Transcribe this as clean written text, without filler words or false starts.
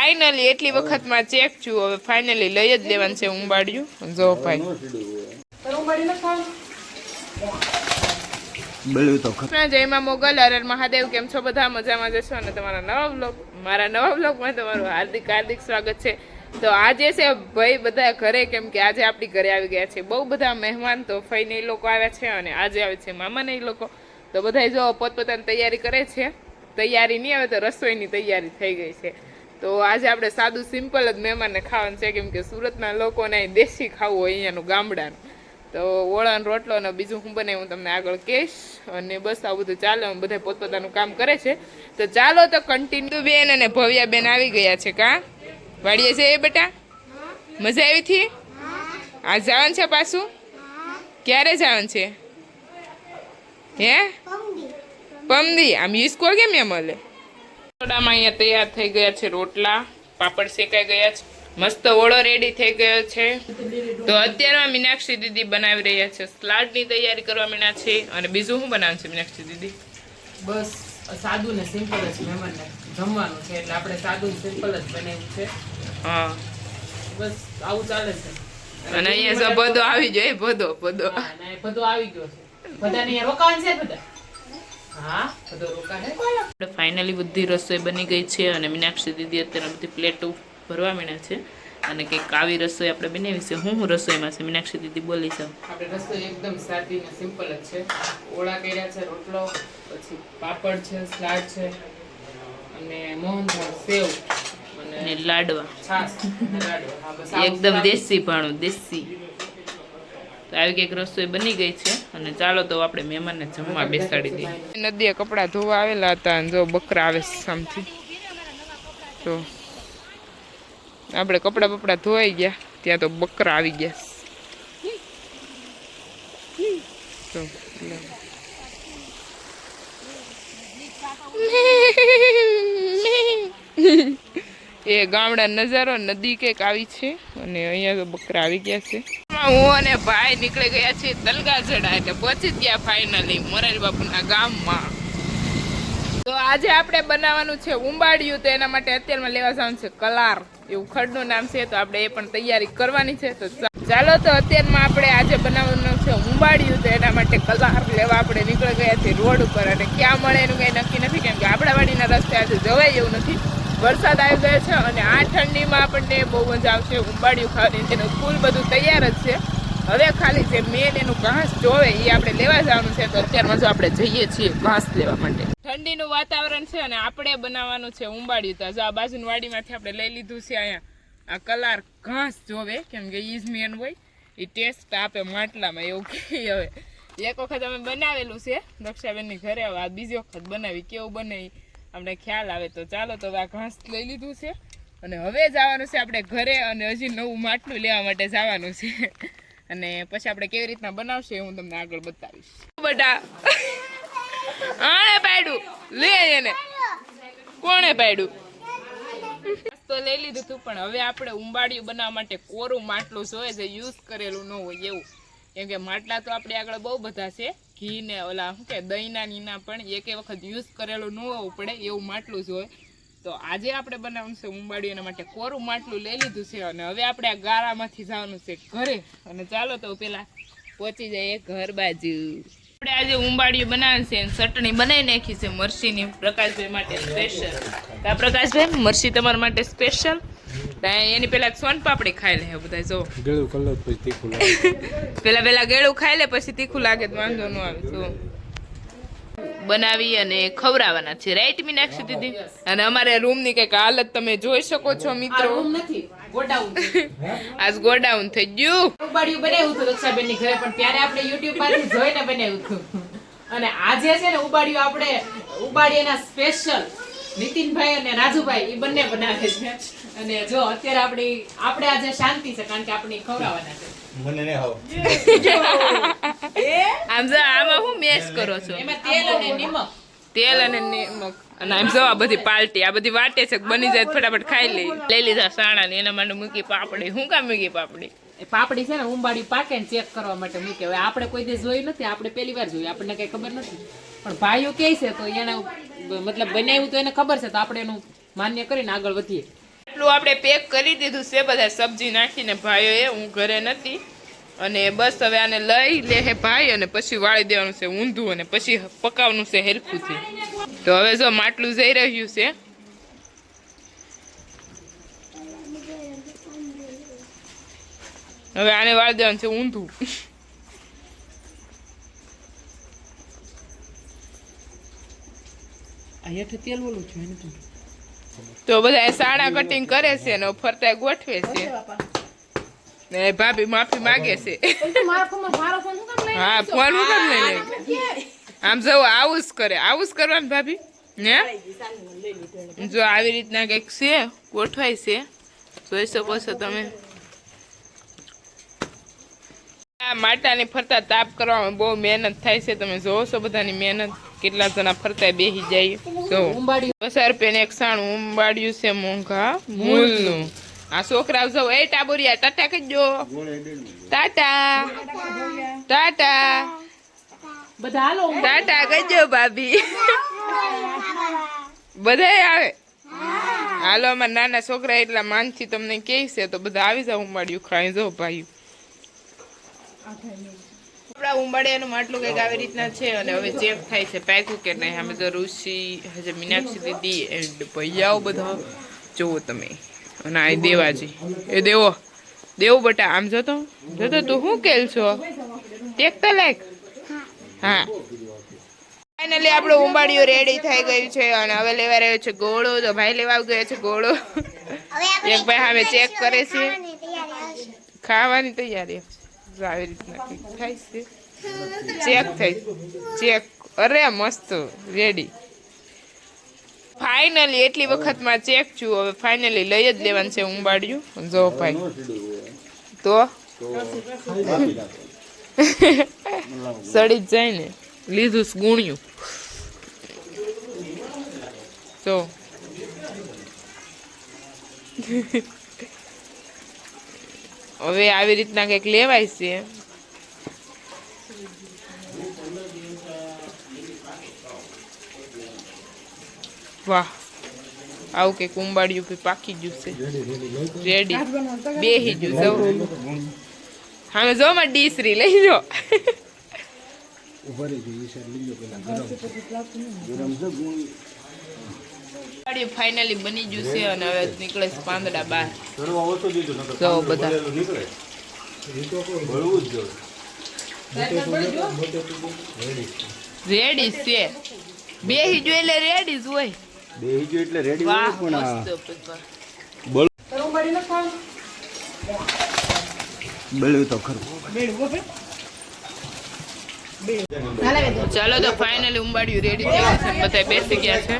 Finally એટલી વખતમાં check છું, હવે ફાઇનલી લઈ જ લેવાનું છે ઉંબાડિયું. જો ભાઈ જયમાં મોગલ, હર મહાદેવ. કેમ છો બધા? મજામાં જશો અને મારા નવા બ્લોગમાં તમારું હાર્દિક હાર્દિક સ્વાગત છે. તો આજે છે ભાઈ બધા ઘરે, કેમ કે આજે આપણી ઘરે આવી ગયા છે બહુ બધા મહેમાન. તો ફઈને એ લોકો આવ્યા છે અને આજે આવે છે મામાને એ લોકો. તો બધા જો પોતપોતાની તૈયારી કરે છે. તૈયારી નહીં આવે તો રસોઈની તૈયારી થઈ ગઈ છે. તો આજે આપણે સાદું સિમ્પલ જ મહેમાનને ખાવાનું છે, કેમ કે સુરતના લોકોને દેશી ખાવું હોય અહીંયાનું ગામડાનું. તો ઓળાનો રોટલો અને બીજું હું બનાવી હું તમને આગળ કહીશ. અને બસ આવું બધું ચાલે, બધા પોતપોતાનું કામ કરે છે. તો ચાલો તો કન્ટિન્યુ. બેન અને ભવ્યા બેન આવી ગયા છે. કાં વાડીએ છે એ બેટા? મજા આવી હતી? આ જવાનું છે પાછું? ક્યારે જવાનું છે? હે પમદી? આમ ઈસકો કેમ એમ મળે? રસોડામાં અહીંયા તૈયાર થઈ ગયા છે રોટલા, પાપડ શેકાઈ ગયા છે, મસ્ત ઓળો રેડી થઈ ગયો છે. તો અત્યારમાં મીનાક્ષી દીદી બનાવી રહ્યા છે, સલાડની તૈયારી કરવા માંડ્યા છે. અને બીજું શું બનાવવાનું છે મીનાક્ષી દીદી? બસ સાદું ને સિમ્પલ જ મહેમાનને જમવાનું છે, એટલે આપણે સાદું સિમ્પલ જ બનાવ્યું છે. હા બસ આવું ચાલે છે. અને અહીંયા બધો આવી જાય, બધો બધો આવી ગયો છે. બધાને અહીંયા રોકાવાનું છે બધા. હા બધો રોકાશે. ફાઇનલી બધી રસોઈ બની ગઈ છે અને મીનાક્ષી દીદી અત્યારે બધી પ્લેટો ભરવા માંડ્યા છે. અને કંઈક આવી રસોઈ આપણે બનાવી છે. હું રસોઈમાં છે મીનાક્ષી દીદી બોલી છે? આપણે રસોઈ એકદમ સાદી ને સિમ્પલ જ છે. ઓળા કર્યા છે, રોટલો, પછી પાપડ છે, સલાડ છે અને મોહનથાળ, સેવ અને લાડવા, છાશ અને લાડવા. હા બસ એકદમ દેશી ભાણું, દેશી. તો આવી કંઈક રસોઈ બની ગઈ છે અને ચાલો તો આપણે મહેમાનને જમવા બેસાડી દઈએ. નદીએ કપડાં ધોવા આવેલા હતા અને જો બકરા આવે સામથી. તો આપણે કપડાં ધોવાઈ ગયા ત્યાં તો બકરા આવી ગયા. તો એ ગામડા નજારો, નદી કંઈક આવી છે અને અહીંયા તો બકરા આવી ગયા છે. હું અને ભાઈ નીકળી ગયા છીએ તલગાજડા, એટલે પહોંચી ગયા ફાઇનલી મોરારી બાપુના ગામમાં. તો આજે આપણે બનાવવાનું છે ઉંબાડિયું. તો એના માટે અત્યારમાં લેવા જવાનું છે કલાર, એવું ખડનું નામ છે. તો આપણે એ પણ તૈયારી કરવાની છે. તો ચાલો તો અત્યારમાં આપણે આજે બનાવવાનું છે ઉંબાડિયું. તો એના માટે કલાર લેવા આપણે નીકળી ગયા છીએ રોડ ઉપર. અને ક્યાં મળે એનું કંઈ નક્કી નથી, કેમ કે આપણા વાડીના રસ્તે આજે જવાય એવું નથી. વરસાદ આવી ગયો છે અને આ ઠંડીમાં આપણને બહુ મજા આવશે ઉંબાડિયું ખાવાની. તેનું ફૂલ બધું તૈયાર જ છે. હવે ખાલી જે મેન એનું ઘાસ જોવે એ આપણે લેવા જવાનું છે. તો અત્યારમાં જો આપણે જઈએ છીએ ઘાસ લેવા માટે. ઠંડીનું વાતાવરણ છે અને આપણે બનાવવાનું છે ઉંબાડિયું. તો જો આ બાજુની વાડીમાંથી આપણે લઈ લીધું છે અહીંયા આ કલાર ઘાસ જોવે, કેમ કે ઈજ મેન હોય એ ટેસ્ટ આપે માટલામાં, એવું કે. હવે એક વખત અમે બનાવેલું છે દક્ષાબેનની ઘરે, હવે આ બીજી વખત બનાવી, કેવું બને આપણે ખ્યાલ આવે. તો ચાલો તો આ ઘાસ લઈ લીધું છે અને હવે જવાનું છે આપણે ઘરે. અને હજી નવું માટલું લેવા માટે જવાનું છે. અને પછી આપણે કેવી રીતના બનાવશે હું તમને આગળ બતાવીશ. બેટા આણે પાડ્યું, લે એને કોણે પાડ્યું? તો લઈ લીધું તું, પણ હવે આપણે ઉંબાડિયું બનાવવા માટે કોરું માટલું જોઈએ, જે યુઝ કરેલું ન હોય એવું. કેમ કે માટલા તો આપણે આગળ બહુ બધા છે, ઘી ને ઓલા શું કે દહીંના નીના, પણ એક વખત યુઝ કરેલું ન હોવું પડે એવું માટલું જ હોય. તો આજે આપણે બનાવવાનું છે ઉંબાડિયું, એના માટે કોરું માટલું લઈ લીધું છે. અને હવે આપણે આ ગારામાંથી જવાનું છે ઘરે. અને ચાલો તો પેલા પહોંચી જાય ઘર બાજુ. આપણે આજે ઉંબાડિયું બનાવવાનું છે, ચટણી બનાવી નાખી છે મરચીની, પ્રકાશભાઈ માટે સ્પેશિયલ. આ પ્રકાશભાઈ મરચી તમારા માટે સ્પેશિયલ. એની પેલા સોન પાપડી ખાઈ લે બધા. જો ગેળું કલર પછી તીખું લાગે. પેલા ગેળું ખાઈ લે પછી તીખું લાગે તો વાંધો ન આવે. જો બનાવી અને ખવડાવવાના છે, રાઈટ મીનાક્ષી દીદી? અને અમારે રૂમની કંઈક હાલત તમે જોઈ શકો છો મિત્રો. આજ ગોડાઉન થઈ ગયું. ઉંબાડિયું બનાવ્યું હતું દક્ષાબેનની ઘરે, પણ ત્યારે આપણે યુટ્યુબ પરથી જોઈને બનાવ્યું હતું. અને આજે છે ને ઉંબાડિયું આપણે ઉંબાડિયાના સ્પેશિયલ નીતિનભાઈ અને રાજુભાઈ એ બંને બનાવે છે. અને જો અત્યારે આપણે આજે શાંતિ છે, કારણ કે આપણે ખવડાવવાના છે. મને ને આવો આમ જો આમાં હું મેશ કરો છો? એમાં તેલ અને નિમક. તેલ અને નિમક. અને આમ જો આ બધી પાર્ટી આ બધી વાટે છે, બની જાય ફટાફટ ખાઈ લઈ લીધા સાણા ને. એના માટે મૂકી પાપડી. શું કામ મૂકી પાપડી? પાપડી છે ને ઉંબાડિયું પાકે ને ચેક કરવા માટે મૂકે. હવે આપણે કોઈ દિવસ જોયું નથી, આપણે પહેલી વાર જોયું, આપણને કઈ ખબર નથી. પણ ભાઈઓ કહે છે તો એને મતલબ બનાવ્યું તો એને ખબર છે, તો આપણે એનું માન્ય કરીને આગળ વધીએ. આટલું આપણે પેક કરી દીધું છે બધા સબ્જી નાખીને ભાઈઓએ, હું ઘરે નથી. અને બસ હવે આને લઈ લે ભાઈ અને પછી વાળી દેવાનું છે ઊંધું અને પછી પકાવવાનું છે હેરખુંથી. તો હવે જો માટલું જઈ રહ્યું છે. હવે આને વાળી દેવાનું છે ઊંધું. તો બધા સાડા કટિંગ કરે છે ને ફરતા ગોઠવે છે ને ભાભી માફી માંગે છે. હા ફોન હું કેમ લઈ લે? આમ જવું આવું જ કરે, આવું જ કરવાનું ભાભી ને. જો આવી રીતના કંઈક છે ગોઠવાય છે, જોઈ શકો છો તમે. આ માટાની ફરતા તાપ કરવામાં બહુ મહેનત થાય છે, તમે જોવો છો બધાની મહેનત. કેટલા જણા ફરતા બેસી જાય. જો 50 રૂપિયાને એક સાણું ઉંબાડ્યું છે મોંઘા મૂલનું. આ છોકરાઓ જો એ ટાબોરિયા ટાટા કહેજો, ટાટા ટાટા બધા હાલો ટાટા કહેજો ભાભી. બધા આવે હાલો. અમારા નાના છોકરા એટલા માનથી તમને કહે છે તો બધા આવી જાવ ઉંબાડ્યું ખાઈ જો ભાઈ. આપણા ઉંબાડિયાનું માટલું કંઈક આવી રીતના છે અને હવે ચેક થાય છે પાક્યું કે નહીં. અમે તો ઋષિ હજે મીનાક્ષી દીદી એન્ડ ભૈયાઓ બધા જુઓ તમે. અને આ દેવાજી એ દેવો દેવું બટા આમ જતો તું શું કેલ છો? ટેકતા લાયક. હા ફાઇનલી આપણું ઉંબાડિયું રેડી થઈ ગયું છે અને હવે લેવા રહ્યો છે ગોળો. તો ભાઈ લેવા ગયો છે ગોળો. એક ભાઈ હવે ચેક કરે છે, ખાવાની તૈયારી આવી રીતના કંઈક થાય છે. ચેક થઈ ચેક. અરે મસ્ત રેડી. ફાઇનલી એટલી વખતમાં ચેક છું. હવે ફાઇનલી લઈ જ લેવાનું છે ઉંબાડિયું. જો ભાઈ તો સડી જ જાય ને. લીધું ગુણ્યું તો હવે આવી રીતના કંઈક લેવાય છે. વાહ આવું કંઈક ઉંબાડિયું કે પાકી ગયું છે રેડી બેહી ગયું. જો હા જો માં ડીસરી લઈ જો. ફાઇનલી બની ગયું છે અને હવે નીકળે છે પાંદડા બહાર. જો બધા રેડી છે. બેહી જો એટલે રેડી જ હોય. બેહી જો એટલે રેડી વાહ હોય પણ બળ્યું તો ખરું. ચાલો તો ફાઇનલી ઉંબાડિયું રેડી થયું છે. બધા બેસી ગયા છે.